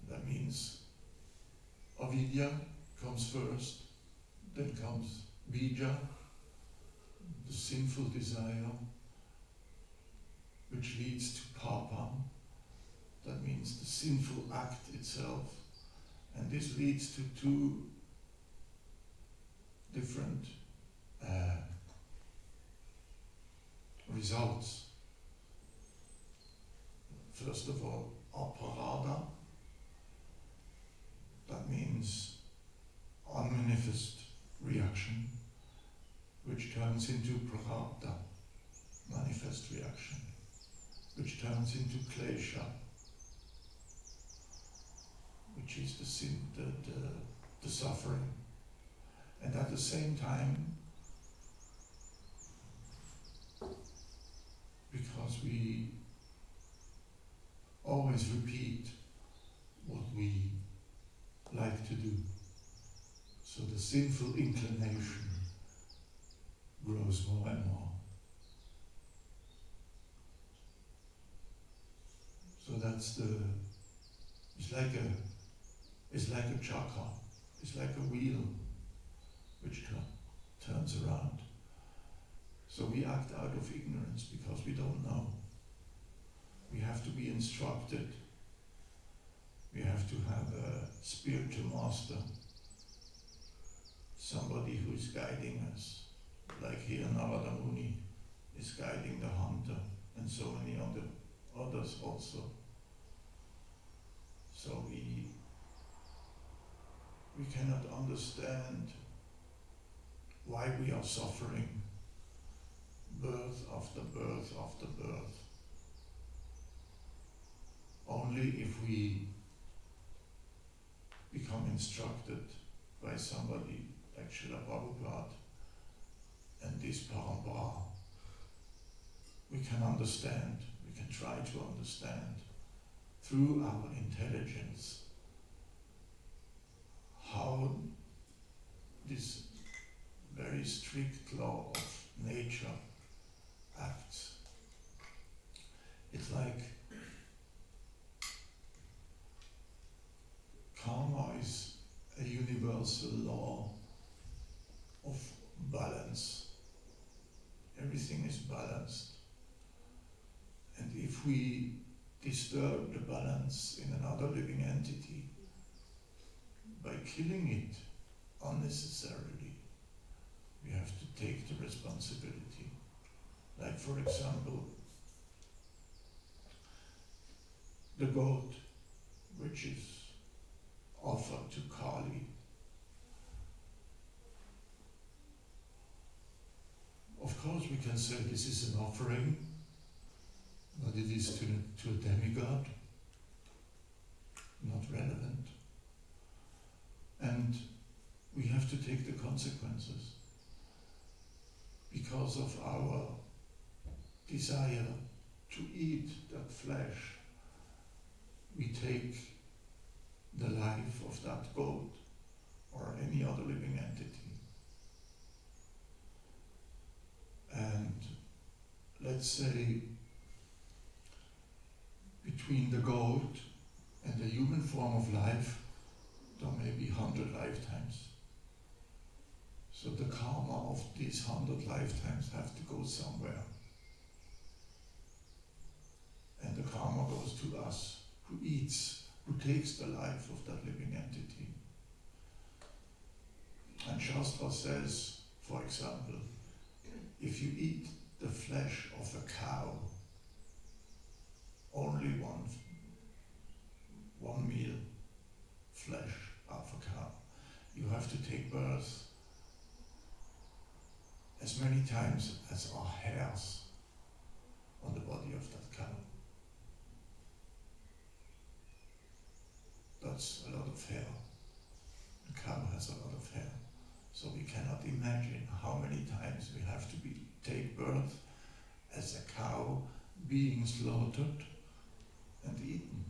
That means avidya comes first, then comes bija, the sinful desire, which leads to papa. That means the sinful act itself. And this leads to two different results. First of all, aparada. That means unmanifest reaction, which turns into prarabdha, manifest reaction, which turns into klesha, which is the sin, the suffering. And at the same time, because we always repeat what we like to do, so the sinful inclination grows more and more. So that's it's like a chakra, it's like a wheel which turns around. So we act out of ignorance because we don't know. We have to be instructed. We have to have a spiritual master, somebody who is guiding us, like here Narada Muni is guiding the hunter, and so many others also. So we cannot understand why we are suffering birth after birth after birth. Only if we become instructed by somebody like Srila Prabhupada and this parampara, we can understand, we can try to understand through our intelligence how this very strict law of nature acts. It's like karma is a universal law of balance. Everything is balanced. And if we disturb the balance in another living entity by killing it unnecessarily, we have to take the responsibility. Like, for example, the goat, which is offered to Kali. Of course we can say this is an offering, but it is to a demigod, not relevant. And we have to take the consequences. Because of our desire to eat that flesh, we take the life of that goat or any other living entity. And let's say between the goat and the human form of life, there may be 100 lifetimes. So the karma of these 100 lifetimes have to go somewhere. And the karma goes to us, who eats, who takes the life of that living entity. And Shastra says, for example, if you eat the flesh of a cow, only one meal, flesh of a cow, you have to take birth as many times as are hairs on the body of that cow. That's a lot of hair. The cow has a lot of hair. So we cannot imagine how many times we have to take birth as a cow being slaughtered and eaten.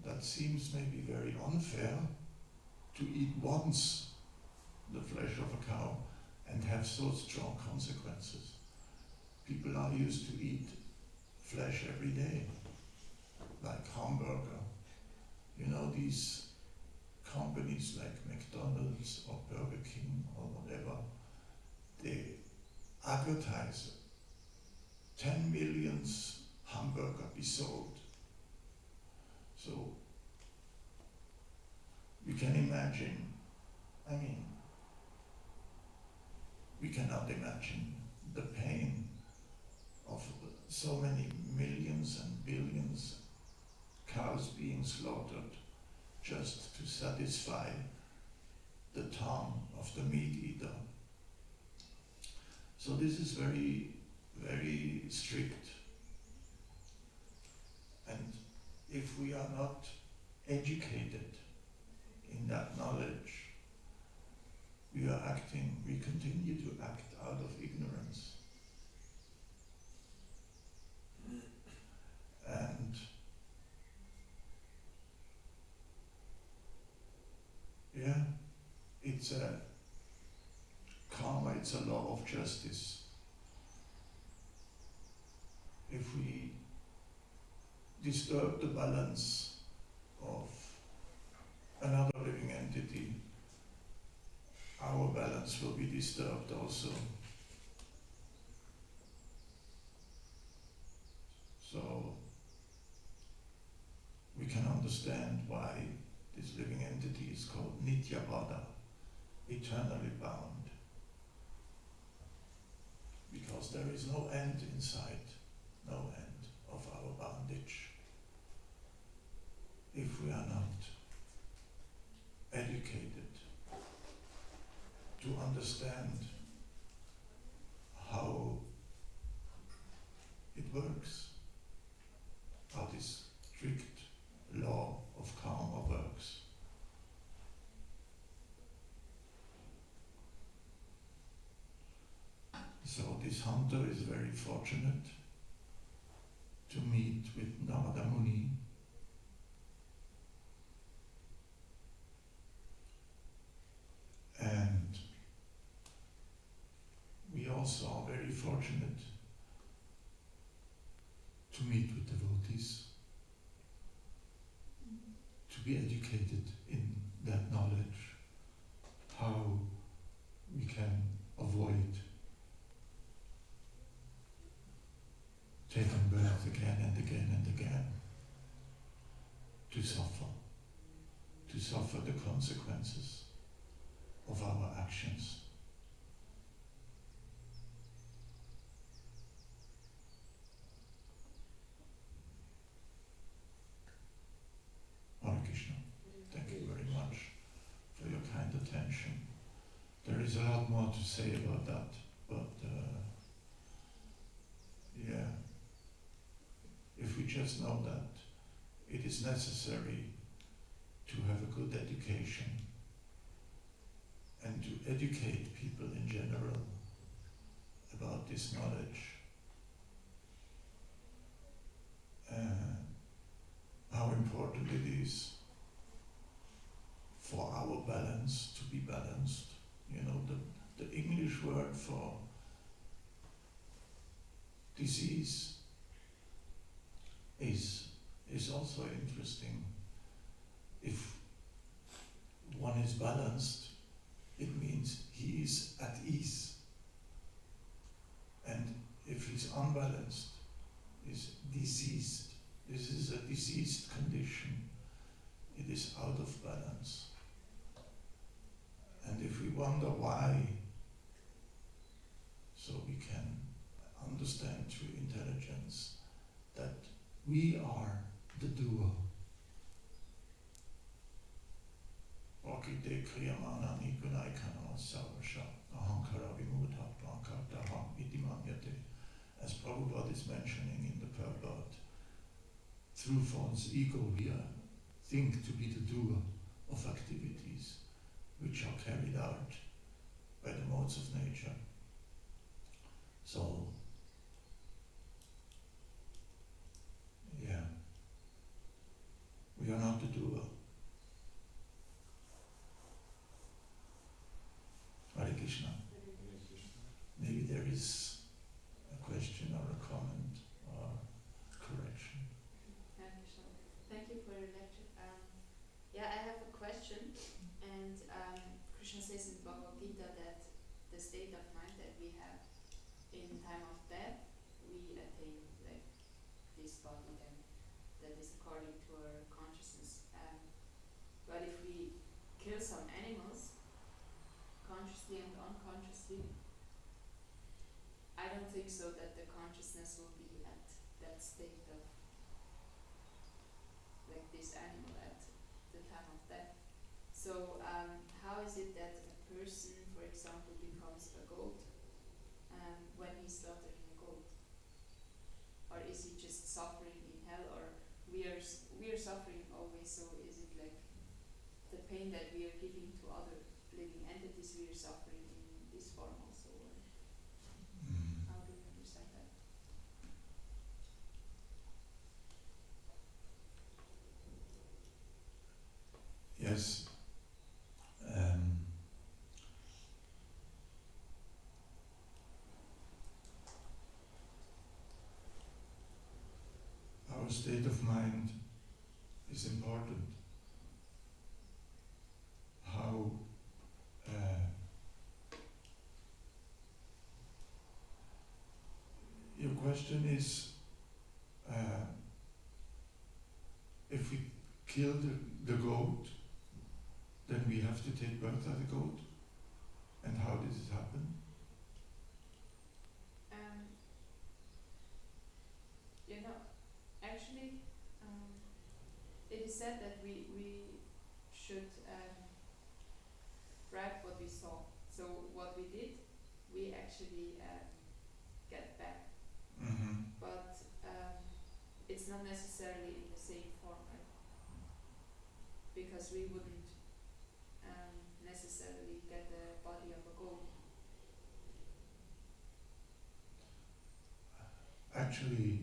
That seems maybe very unfair, to eat once the flesh of a cow and have so strong consequences. People are used to eat flesh every day, like hamburger. You know, these companies like McDonald's McDonald's or Burger King or whatever, they advertise 10 million hamburger be sold. So you can imagine, we cannot imagine the pain of so many millions and billions cows being slaughtered just to satisfy the tongue of the meat eater. So this is very, very strict. And if we are not educated in that knowledge, we continue to act out of ignorance. And yeah, it's a karma, it's a law of justice. If we disturb the balance of another living entity, our balance will be disturbed also. So we can understand why this living entity is called Nityavada, eternally bound. Because there is no end in sight, no end of our bondage. If we are not educated to understand how it works, how this strict law of karma works. So this hunter is very fortunate to meet with Narada Muni. And we also are very fortunate to meet with devotees, to be educated in that knowledge, how we can avoid taking birth again and again and again, to suffer the consequences of our actions. Hare Krishna. Thank you very much for your kind attention. There is a lot more to say about that, but yeah, if we just know that it is necessary to have a good education and to educate people in general about this knowledge, how important it is for our balance to be balanced. You know, the English word for disease is also interesting. If one is balanced, it means he is at ease. And if he's unbalanced, is diseased. This is a diseased condition. It is out of balance. And if we wonder why, so we can understand through intelligence that we are the doer. Prakite kriyamanani gunaikana savasha ahankara vimudha prakataham iti manyate. As Prabhupada is mentioning in the Prabhupada, through one's ego we think to be the doer of activities which are carried out by the modes of nature. So, yeah, we are not the doer. Hare Krishna. Maybe there is a question or a comment or correction. Thank you for your lecture. Yeah, I have a question, and Krishna says in Bhagavad Gita that the state of mind that we have in time of death, we attain like this body, then that is according to our consciousness. But if we kill some animals, consciously and unconsciously, I don't think so that the consciousness will be at that state of like this animal at the time of death. So how is it that a person, for example, becomes a goat when he's slaughtering a goat? Or is he just suffering in hell? Or we are suffering always, so is it like the pain that we are giving to other living entities, we are suffering in this form also? Or how do you understand that? Yes. Our state of mind is important. How your question is, if we kill the goat, then we have to take birth as a goat? And how did it happen? Actually, it is said that we should write what we saw. So what we did, we actually get back. Mm-hmm. But it's not necessarily in the same form, right? Because we wouldn't necessarily get the body of a goat. Actually,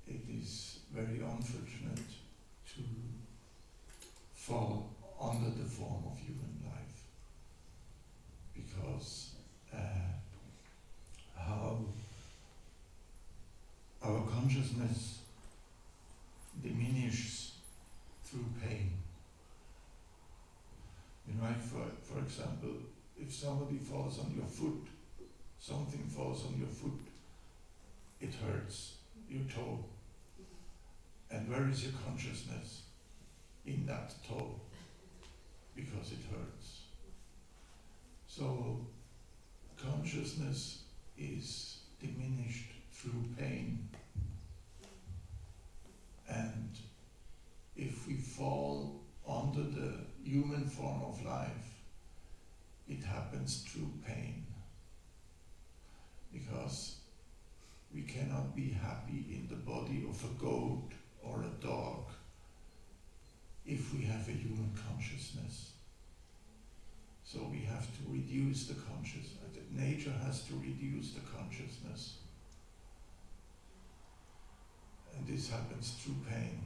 it is very unfortunate to fall under the form of human life, because how our consciousness diminishes through pain. You know, for example, if somebody falls on your foot, something falls on your foot, it hurts your toe. And where is your consciousness? In that toe, because it hurts. So consciousness is diminished through pain. And if we fall under the human form of life, it happens through pain. Because we cannot be happy in the body of a goat or a dog if we have a human consciousness. So we have to reduce the consciousness. Nature has to reduce the consciousness. And this happens through pain.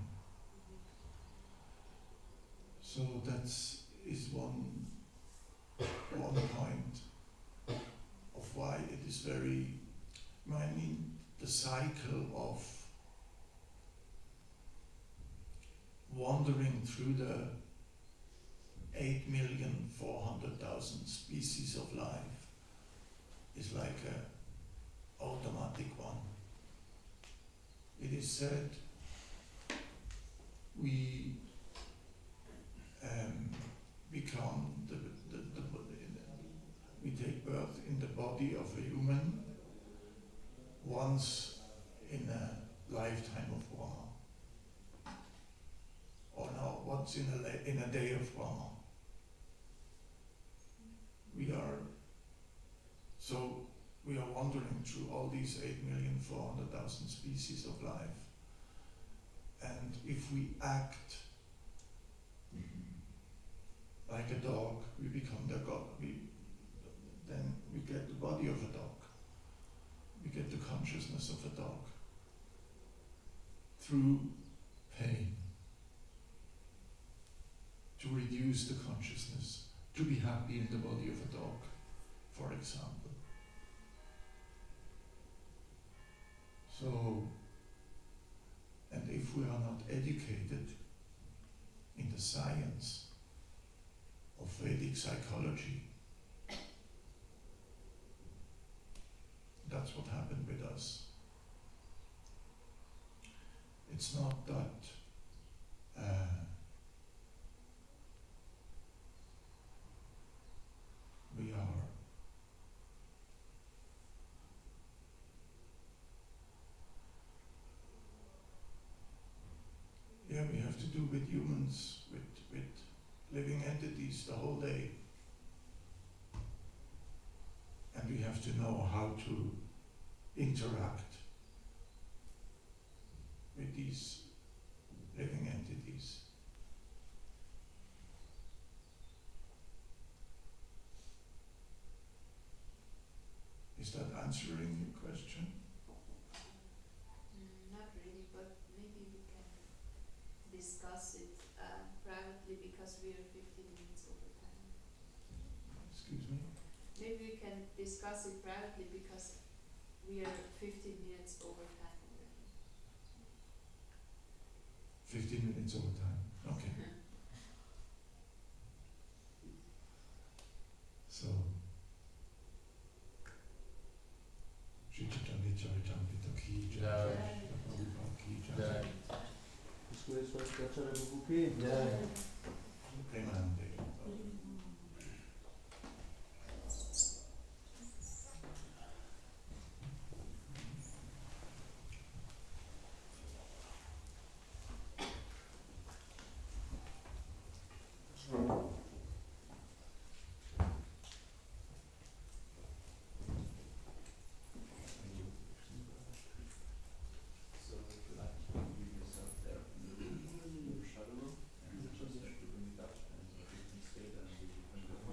So that's one point of why it is very, I mean, the cycle of wandering through the 8,400,000 species of life is like an automatic one. It is said we become we take birth in the body of a human once in a lifetime of Brahma, or now once in a day of Brahma. We are wandering through all these 8,400,000 species of life, and if we act like a dog, we become the god. Then we get the body of a dog. We get the consciousness of a dog through pain. To reduce the consciousness, to be happy in the body of a dog, for example. So, and if we are not educated in the science of Vedic psychology. That's what happened with us. It's not that we are we have to do with humans, with living entities the whole day. And we have to know how to interact with these living entities. Is that answering your question? Not really, but maybe we can discuss it privately because we are 15 minutes over time. Excuse me? Maybe we can discuss it privately because we are 15 minutes over time already. 15 minutes over time. Okay. So, Shri Chaitanya Charitamrita ki jai, Prabhupada ki jai, Rasikacharya Prabhu ki jai. Premanande. So if you like, you can leave yourself there in your shadow room and just have to bring it up and you can stay there and we will bring it up.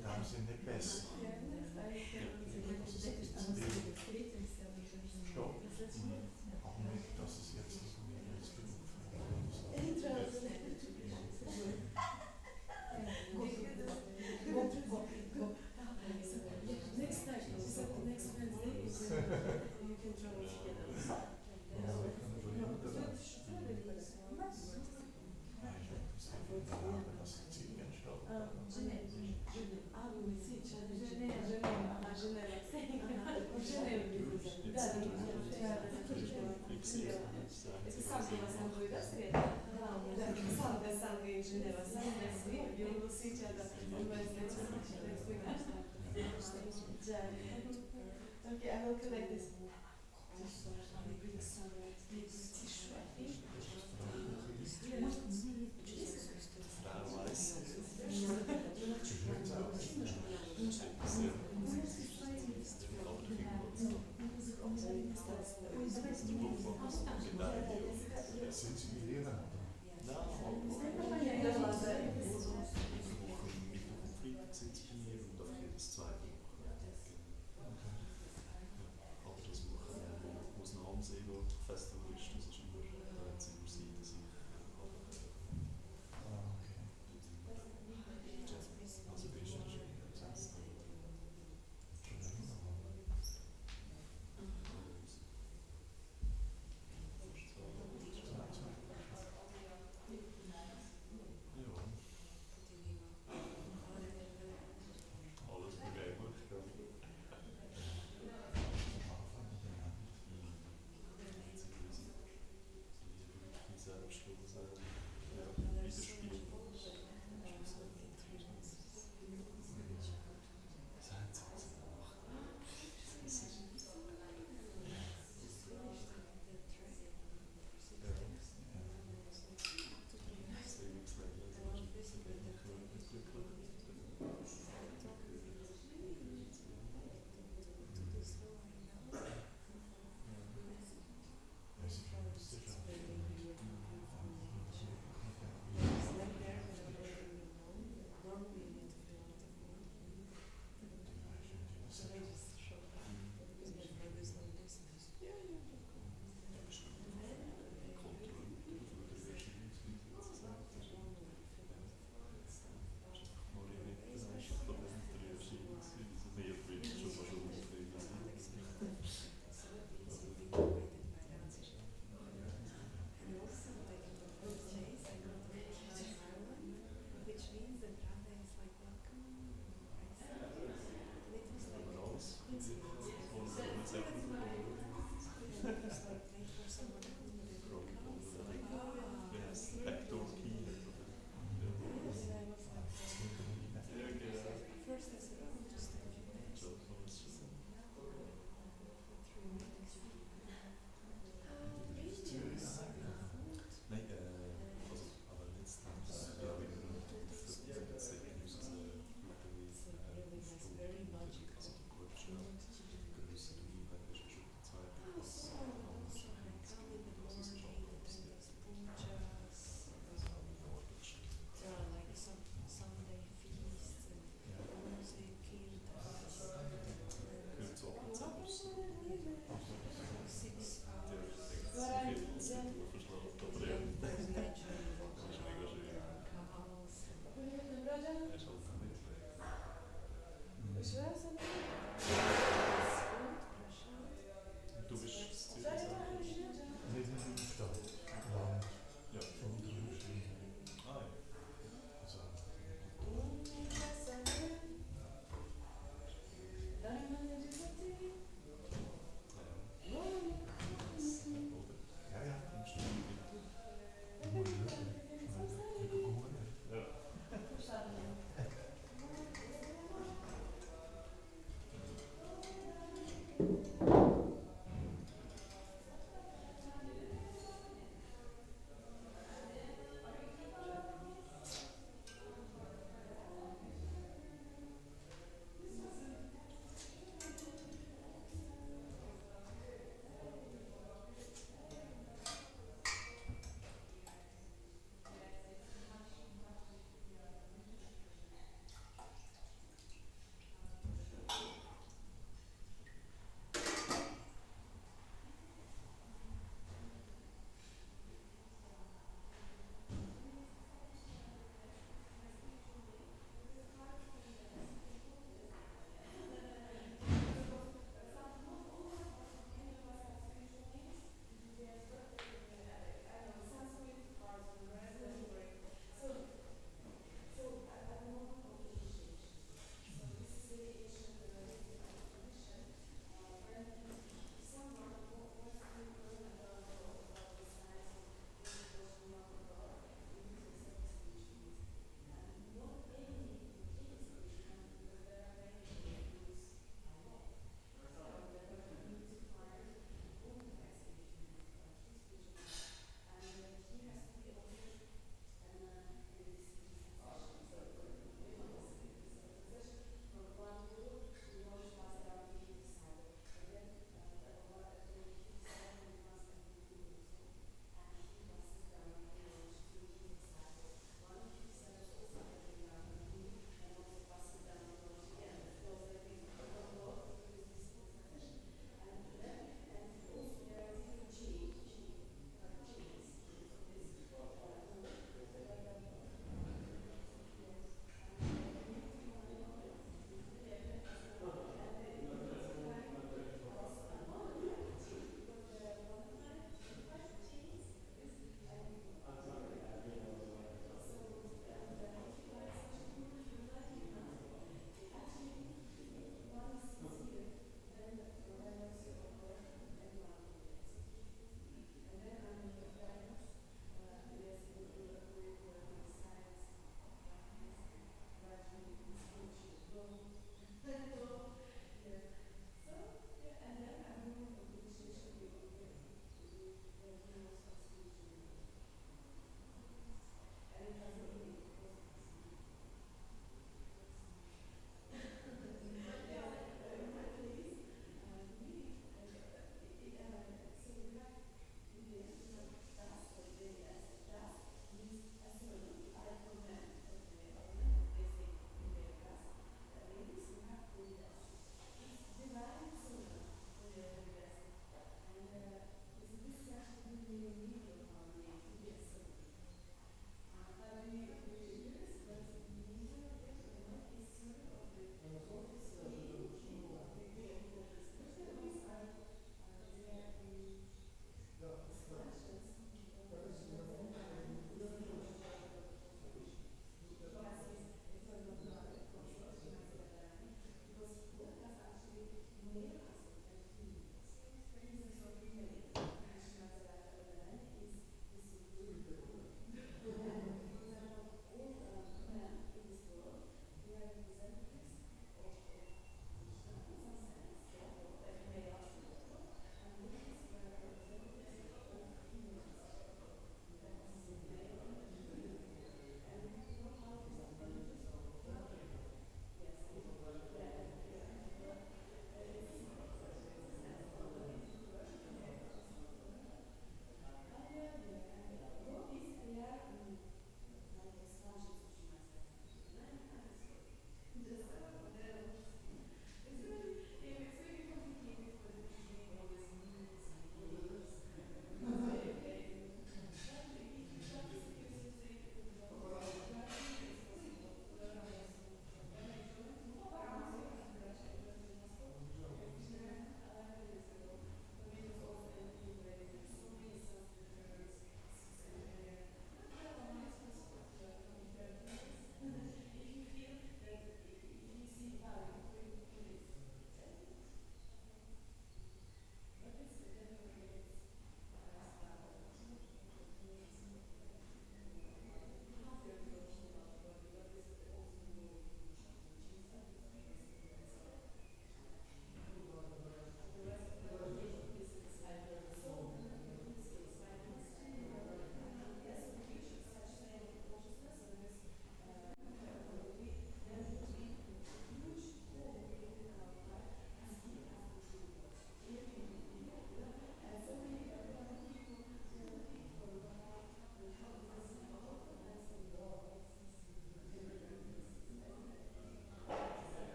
Tam sind nicht besser. Stopp. Auch nicht, dass es jetzt nicht mehr ist genug Next time, she said next Wednesday you can join together. It's Okay, I will connect this. Sind Sie Lehrer? Mit dem Konflikt sind sie bei mir und auf jedes zweite